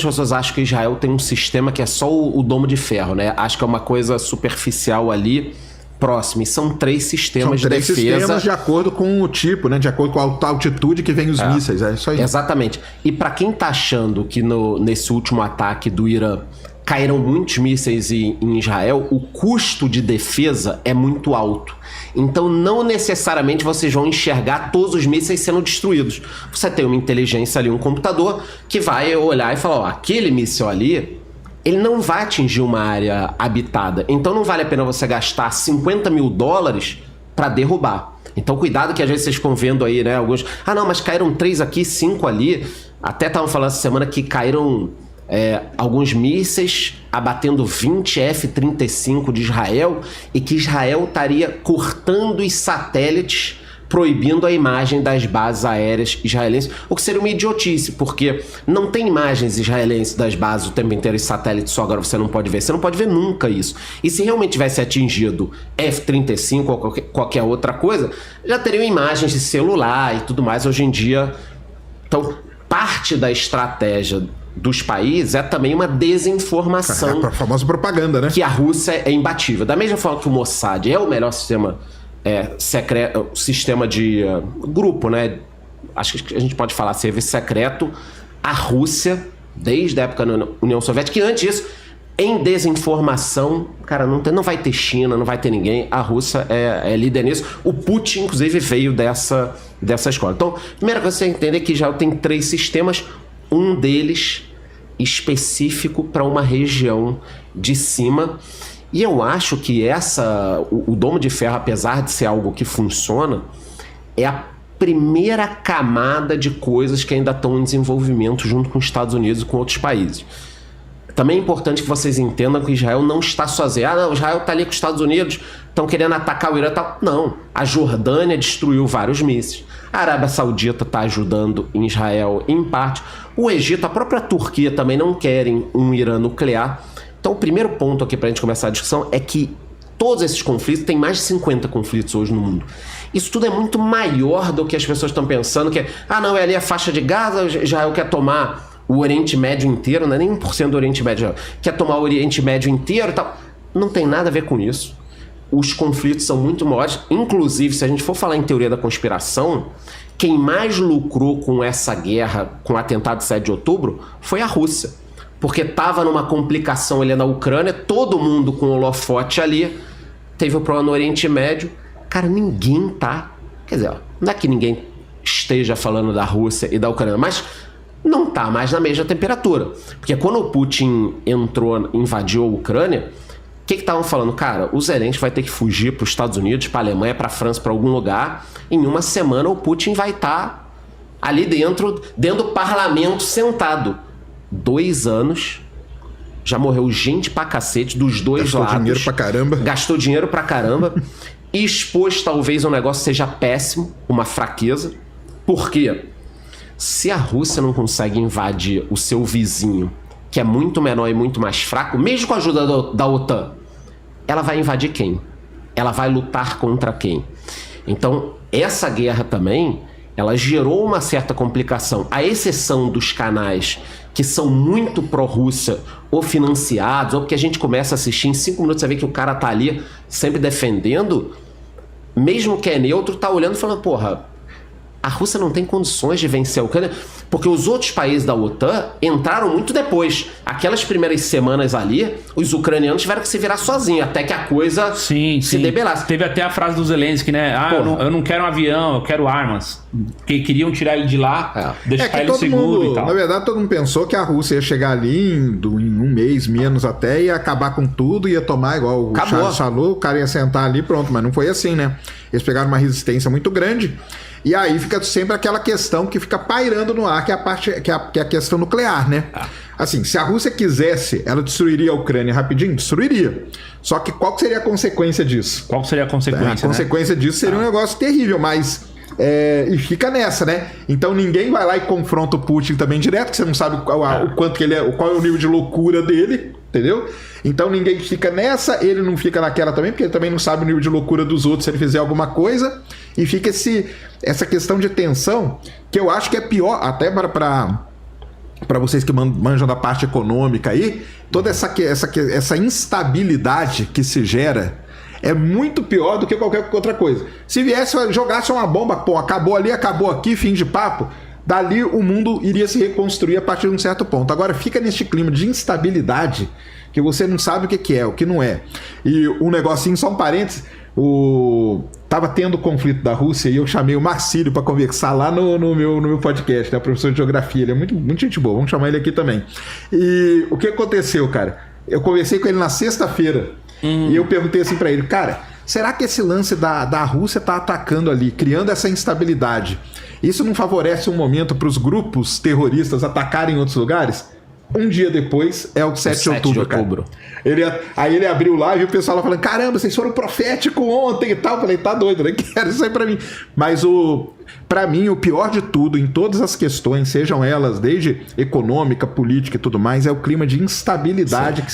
pessoas acham que Israel tem um sistema que é só o domo de ferro, né? Acho que é uma coisa superficial ali, próximo. E são 3 sistemas de defesa. 3 sistemas de acordo com o tipo, né? De acordo com a altitude que vem os mísseis. É isso aí. Exatamente. E para quem tá achando que nesse último ataque do Irã caíram muitos mísseis em Israel, o custo de defesa é muito alto. Então não necessariamente vocês vão enxergar todos os mísseis sendo destruídos. Você tem uma inteligência ali, um computador, que vai olhar e falar, ó, aquele míssil ali, ele não vai atingir uma área habitada. Então não vale a pena você gastar $50 mil para derrubar. Então cuidado que às vezes vocês ficam vendo aí, né, alguns... Ah não, mas caíram 3 aqui, 5 ali. Até estavam falando essa semana que caíram... alguns mísseis abatendo 20 F-35 de Israel e que Israel estaria cortando os satélites, proibindo a imagem das bases aéreas israelenses, o que seria uma idiotice, porque não tem imagens israelenses das bases o tempo inteiro e satélites só agora você não pode ver nunca isso. E se realmente tivesse atingido F-35 ou qualquer outra coisa, já teriam imagens de celular e tudo mais hoje em dia. Então, parte da estratégia dos países é também uma desinformação. A famosa propaganda, né? Que a Rússia é imbatível. Da mesma forma que o Mossad é o melhor sistema secreto, sistema de grupo, né? Acho que a gente pode falar serviço secreto. A Rússia, desde a época da União Soviética, e antes disso, em desinformação, cara, não vai ter China, não vai ter ninguém. A Rússia é líder nisso. O Putin, inclusive, veio dessa escola. Então, a primeira coisa que você entender é que já tem 3 sistemas, um deles específico para uma região de cima. E eu acho que o domo de ferro, apesar de ser algo que funciona, é a primeira camada de coisas que ainda estão em desenvolvimento junto com os Estados Unidos e com outros países. Também é importante que vocês entendam que Israel não está sozinho. Ah, não, Israel está ali com os Estados Unidos, estão querendo atacar o Irã e tal. Não, a Jordânia destruiu vários mísseis. A Arábia Saudita está ajudando em Israel em parte. O Egito, a própria Turquia também não querem um Irã nuclear. Então o primeiro ponto aqui para a gente começar a discussão é que todos esses conflitos, tem mais de 50 conflitos hoje no mundo. Isso tudo é muito maior do que as pessoas estão pensando, que não, é ali a faixa de Gaza, Israel quer tomar o Oriente Médio inteiro, não é nem 1% do Oriente Médio, quer tomar o Oriente Médio inteiro e tal. Não tem nada a ver com isso. Os conflitos são muito maiores. Inclusive, se a gente for falar em teoria da conspiração, quem mais lucrou com essa guerra, com o atentado de 7 de outubro, foi a Rússia. Porque estava numa complicação ali na Ucrânia, todo mundo com o holofote ali, teve o problema no Oriente Médio. Cara, ninguém tá... Quer dizer, não é que ninguém esteja falando da Rússia e da Ucrânia, mas não tá mais na mesma temperatura. Porque quando o Putin invadiu a Ucrânia, o que estavam falando? Cara, o Zelensky vai ter que fugir para os Estados Unidos, para a Alemanha, para a França, para algum lugar. Em uma semana o Putin vai estar ali dentro do parlamento sentado. 2 anos, já morreu gente pra cacete dos dois lados. Gastou dinheiro pra caramba. Gastou dinheiro pra caramba. Expôs talvez um negócio seja péssimo, uma fraqueza. Por quê? Se a Rússia não consegue invadir o seu vizinho, que é muito menor e muito mais fraco, mesmo com a ajuda da OTAN, ela vai invadir quem? Ela vai lutar contra quem? Então, essa guerra também, ela gerou uma certa complicação. A exceção dos canais que são muito pró-Rússia ou financiados, ou porque a gente começa a assistir em 5 minutos, você vê que o cara tá ali sempre defendendo, mesmo que é neutro, tá olhando e falando, porra, a Rússia não tem condições de vencer a Ucrânia, porque os outros países da OTAN entraram muito depois. Aquelas primeiras semanas ali, os ucranianos tiveram que se virar sozinhos, até que a coisa se debelasse. Teve até a frase do Zelensky, né? Eu não quero um avião, eu quero armas. Porque queriam tirar ele de lá, deixar ele seguro e tal. Na verdade, todo mundo pensou que a Rússia ia chegar ali em 1 mês, menos até, ia acabar com tudo, ia tomar igual o Charles falou, o cara ia sentar ali, pronto, mas não foi assim, né? Eles pegaram uma resistência muito grande. E aí fica sempre aquela questão que fica pairando no ar, que é a questão nuclear, né? Assim, se a Rússia quisesse, ela destruiria a Ucrânia rapidinho? Destruiria. Só que qual seria a consequência disso? Qual seria a consequência? A consequência disso seria um negócio terrível, mas... e fica nessa, né? Então ninguém vai lá e confronta o Putin também direto, que você não sabe o quanto que ele é, qual é o nível de loucura dele, entendeu? Então ninguém fica nessa, ele não fica naquela também, porque ele também não sabe o nível de loucura dos outros se ele fizer alguma coisa, e fica essa questão de tensão, que eu acho que é pior, até para para vocês que manjam da parte econômica aí, toda essa instabilidade que se gera é muito pior do que qualquer outra coisa. Se jogasse uma bomba, pô, acabou ali, acabou aqui, fim de papo, dali o mundo iria se reconstruir a partir de um certo ponto. Agora fica neste clima de instabilidade que você não sabe o que é, o que não é. E um negocinho, só um parênteses, tava tendo conflito da Rússia e eu chamei o Marcílio para conversar lá no meu podcast, né? Professor de geografia, ele é muito gente boa, vamos chamar ele aqui também. E o que aconteceu, cara? Eu conversei com ele na sexta-feira e eu perguntei assim para ele, cara, será que esse lance da Rússia tá atacando ali, criando essa instabilidade, isso não favorece um momento para os grupos terroristas atacarem outros lugares? Um dia depois é o 7 de outubro. Aí ele abriu lá e viu o pessoal lá falando, caramba, vocês foram proféticos ontem e tal. Eu falei, tá doido, né? Quero isso aí pra mim. Mas pra mim, o pior de tudo, em todas as questões, sejam elas desde econômica, política e tudo mais, é o clima de instabilidade que